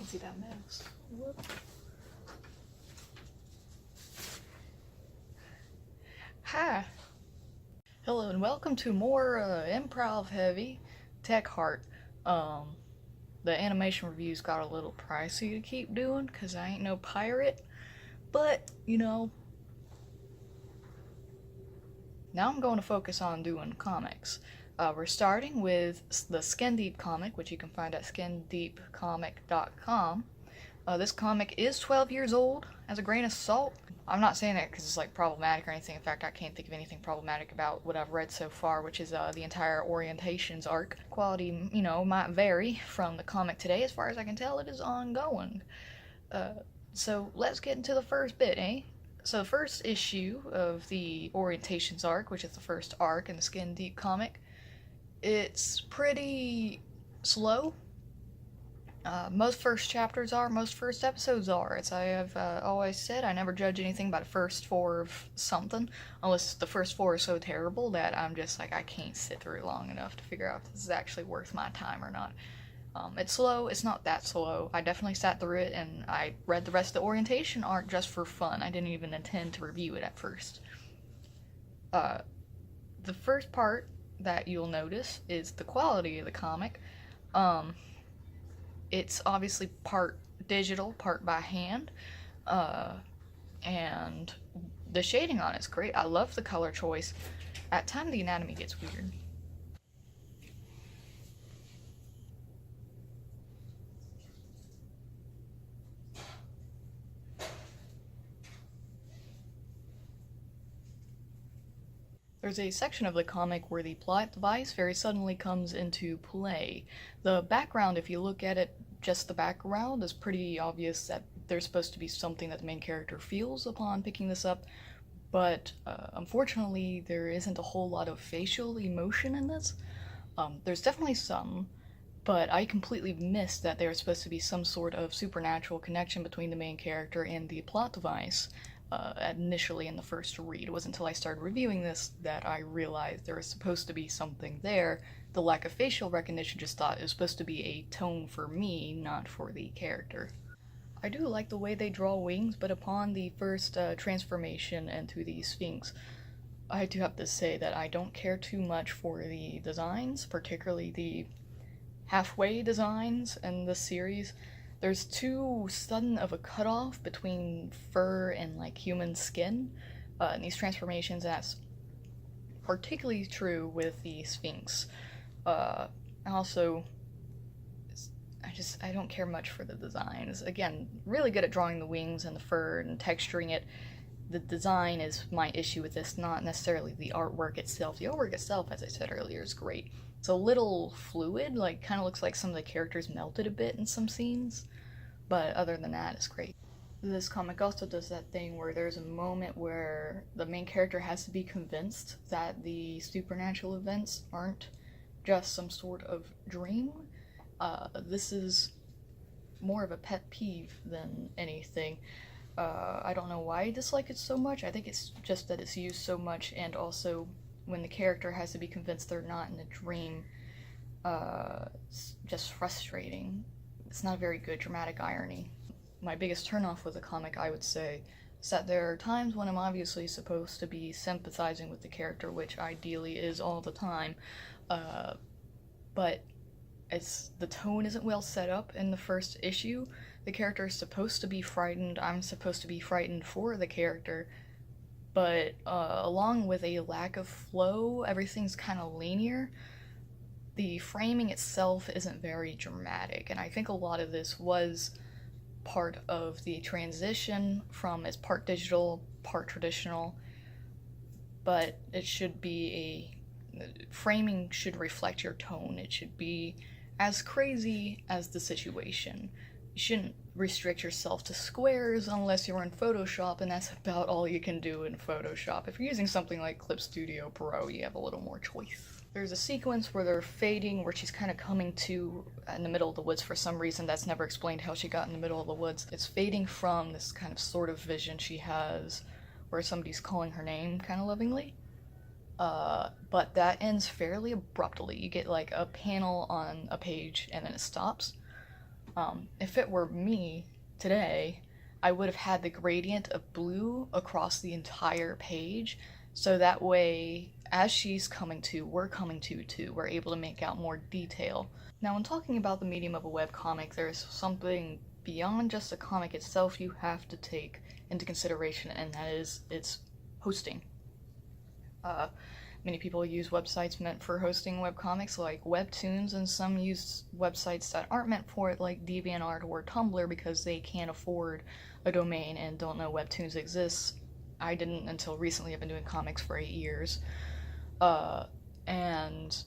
see that mouse. Whoop. Hi. Hello and welcome to more improv heavy Techheart. The animation reviews got a little pricey to keep doing because I ain't no pirate, but you know, now I'm going to focus on doing comics. We're starting with the Skin Deep comic, which you can find at skindeepcomic.com. This comic is 12 years old, as a grain of salt. I'm not saying it because it's like problematic or anything. In fact, I can't think of anything problematic about what I've read so far, which is the entire Orientations arc. Quality, you know, might vary from the comic today. As far as I can tell, it is ongoing. So let's get into the first bit, eh? So the first issue of the Orientations arc, which is the first arc in the Skin Deep comic, it's pretty slow. Most first chapters are, most first episodes are. As I have always said, I never judge anything by the first four of something, unless the first four are so terrible that I'm just like, I can't sit through it long enough to figure out if this is actually worth my time or not. It's slow, it's not that slow. I definitely sat through it, and I read the rest of the Orientation arc just for fun. I didn't even intend to review it at first. The first part that you'll notice is the quality of the comic. It's obviously part digital, part by hand, and the shading on it's great. I love the color choice. At times the anatomy gets weird. There's a section of the comic where the plot device very suddenly comes into play. The background, if you look at it, just the background, is pretty obvious that there's supposed to be something that the main character feels upon picking this up, but unfortunately there isn't a whole lot of facial emotion in this. There's definitely some, but I completely missed that there was supposed to be some sort of supernatural connection between the main character and the plot device. Initially in the first read. It wasn't until I started reviewing this that I realized there was supposed to be something there. The lack of facial recognition just thought it was supposed to be a tone for me, not for the character. I do like the way they draw wings, but upon the first transformation into the Sphinx, I do have to say that I don't care too much for the designs, particularly the halfway designs in this series. There's too sudden of a cutoff between fur and like human skin in these transformations, and that's particularly true with the Sphinx. Also, I don't care much for the designs. Again, really good at drawing the wings and the fur and texturing it. The design is my issue with this, not necessarily the artwork itself. The artwork itself, as I said earlier, is great. It's a little fluid, like kind of looks like some of the characters melted a bit in some scenes, but other than that, it's great. This comic also does that thing where there's a moment where the main character has to be convinced that the supernatural events aren't just some sort of dream. This is more of a pet peeve than anything. I don't know why I dislike it so much. I think it's just that it's used so much, and also when the character has to be convinced they're not in a dream, it's just frustrating. It's not a very good dramatic irony. My biggest turnoff with the comic, I would say, is that there are times when I'm obviously supposed to be sympathizing with the character, which ideally is all the time, but the tone isn't well set up in the first issue. The character is supposed to be frightened, I'm supposed to be frightened for the character, but along with a lack of flow, everything's kind of linear. The framing itself isn't very dramatic, and I think a lot of this was part of the transition from it's part digital, part traditional, but it should be framing should reflect your tone. It should be as crazy as the situation. You shouldn't restrict yourself to squares unless you're in Photoshop, and that's about all you can do in Photoshop. If you're using something like Clip Studio Pro, you have a little more choice. There's a sequence where they're fading, where she's kind of coming to in the middle of the woods for some reason. That's never explained how she got in the middle of the woods. It's fading from this kind of sort of vision she has where somebody's calling her name kind of lovingly. But that ends fairly abruptly. You get like a panel on a page and then it stops. If it were me today, I would have had the gradient of blue across the entire page, so that way, as she's coming to, we're coming to too. We're able to make out more detail. Now, when talking about the medium of a webcomic, there's something beyond just the comic itself you have to take into consideration, and that is its hosting. Uh, Many people use websites meant for hosting webcomics like Webtoons, and some use websites that aren't meant for it like DeviantArt or Tumblr because they can't afford a domain and don't know Webtoons exists. I didn't until recently. I've been doing comics for 8 years. And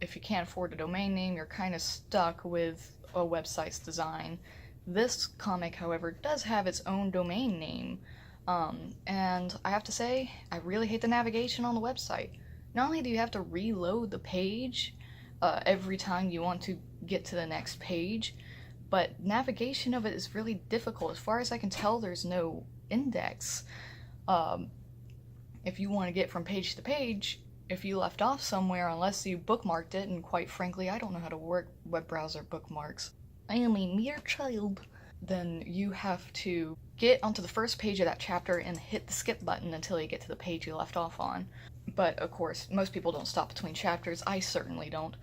if you can't afford a domain name, you're kind of stuck with a website's design. This comic, however, does have its own domain name, and I have to say, I really hate the navigation on the website. Not only do you have to reload the page every time you want to get to the next page, but navigation of it is really difficult. As far as I can tell, there's no index. If you want to get from page to page, if you left off somewhere, unless you bookmarked it, and quite frankly, I don't know how to work web browser bookmarks. I am a mere child. Then you have to get onto the first page of that chapter and hit the skip button until you get to the page you left off on. But of course, most people don't stop between chapters. I certainly don't,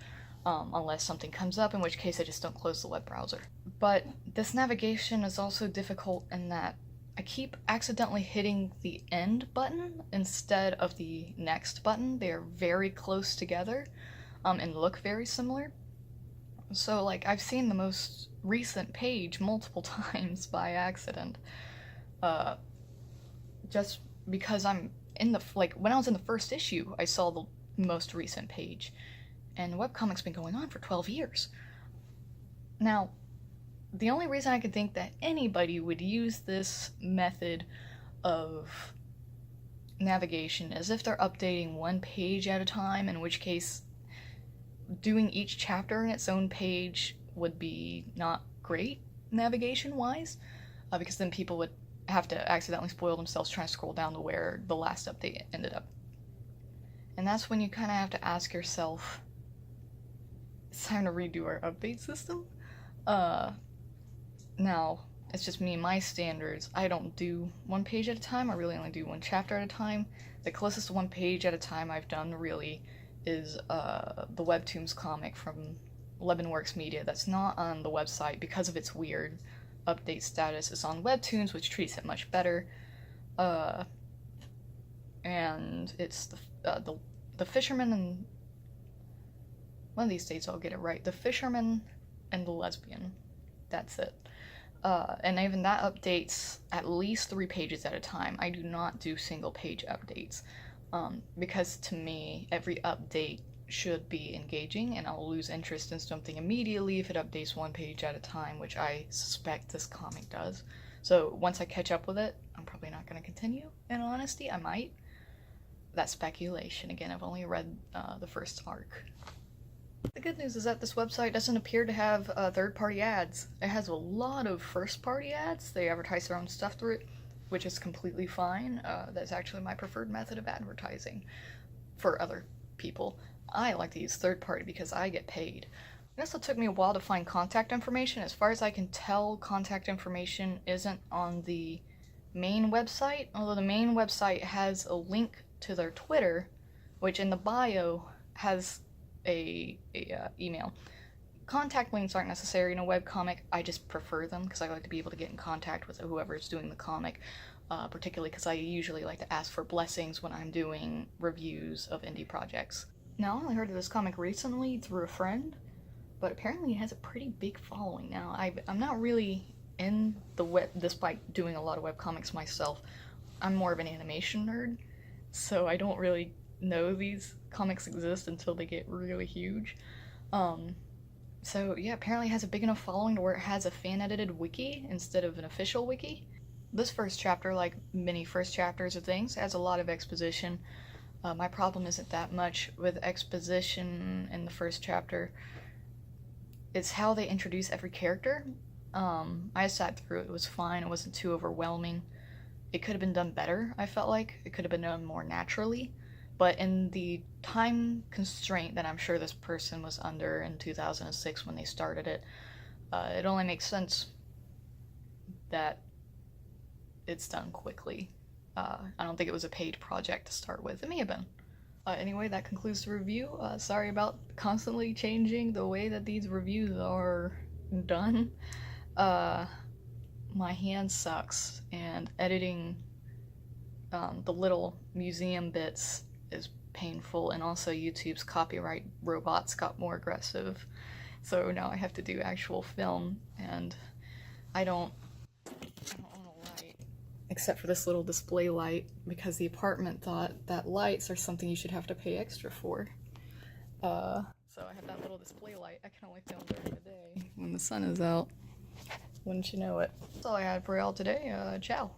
unless something comes up, in which case I just don't close the web browser. But this navigation is also difficult in that I keep accidentally hitting the end button instead of the next button. They are very close together, and look very similar. So, like, I've seen the most recent page multiple times by accident. Just because I'm in the, like, when I was in the first issue, I saw the most recent page. And webcomic's been going on for 12 years. Now, the only reason I could think that anybody would use this method of navigation is if they're updating one page at a time, in which case doing each chapter in its own page would be not great navigation wise, because then people would have to accidentally spoil themselves trying to scroll down to where the last update ended up. And that's when you kind of have to ask yourself, it's time to redo our update system? Now, it's just me and my standards. I don't do one page at a time. I really only do one chapter at a time. The closest to one page at a time I've done really is the Webtoons comic from Leavenworks Media that's not on the website because of its weird update status. It's on Webtoons, which treats it much better. And it's the Fisherman and... one of these days I'll get it right. The Fisherman and the Lesbian. That's it. And even that updates at least 3 pages at a time. I do not do single page updates. Because to me, every update should be engaging, and I'll lose interest in something immediately if it updates 1 page at a time, which I suspect this comic does. So once I catch up with it, I'm probably not going to continue. In honesty, I might. That's speculation. Again, I've only read the first arc. The good news is that this website doesn't appear to have third-party ads. It has a lot of first-party ads. They advertise their own stuff through it, which is completely fine. That's actually my preferred method of advertising for other people. I like to use third-party because I get paid. It also took me a while to find contact information. As far as I can tell, contact information isn't on the main website, although the main website has a link to their Twitter, which in the bio has a email. Contact links aren't necessary in a webcomic. I just prefer them because I like to be able to get in contact with whoever's doing the comic, particularly because I usually like to ask for blessings when I'm doing reviews of indie projects. Now, I only heard of this comic recently through a friend, but apparently it has a pretty big following now. I'm not really in the web, despite doing a lot of webcomics myself. I'm more of an animation nerd, so I don't really know these comics exist until they get really huge. So yeah, apparently it has a big enough following to where it has a fan-edited wiki instead of an official wiki. This first chapter, like many first chapters of things, has a lot of exposition. My problem isn't that much with exposition in the first chapter. It's how they introduce every character. I sat through it. It was fine. It wasn't too overwhelming. It could have been done better, I felt like. It could have been done more naturally. But in the time constraint that I'm sure this person was under in 2006 when they started it, It only makes sense that it's done quickly. I don't think it was a paid project to start with. It may have been. Anyway, that concludes the review. Sorry about constantly changing the way that these reviews are done. My hand sucks, and editing the little museum bits is painful, and also YouTube's copyright robots got more aggressive. So now I have to do actual film, and I don't own a light. Except for this little display light, because the apartment thought that lights are something you should have to pay extra for. So I have that little display light. I can only film during the day when the sun is out. Wouldn't you know it? That's all I had for y'all today. Ciao.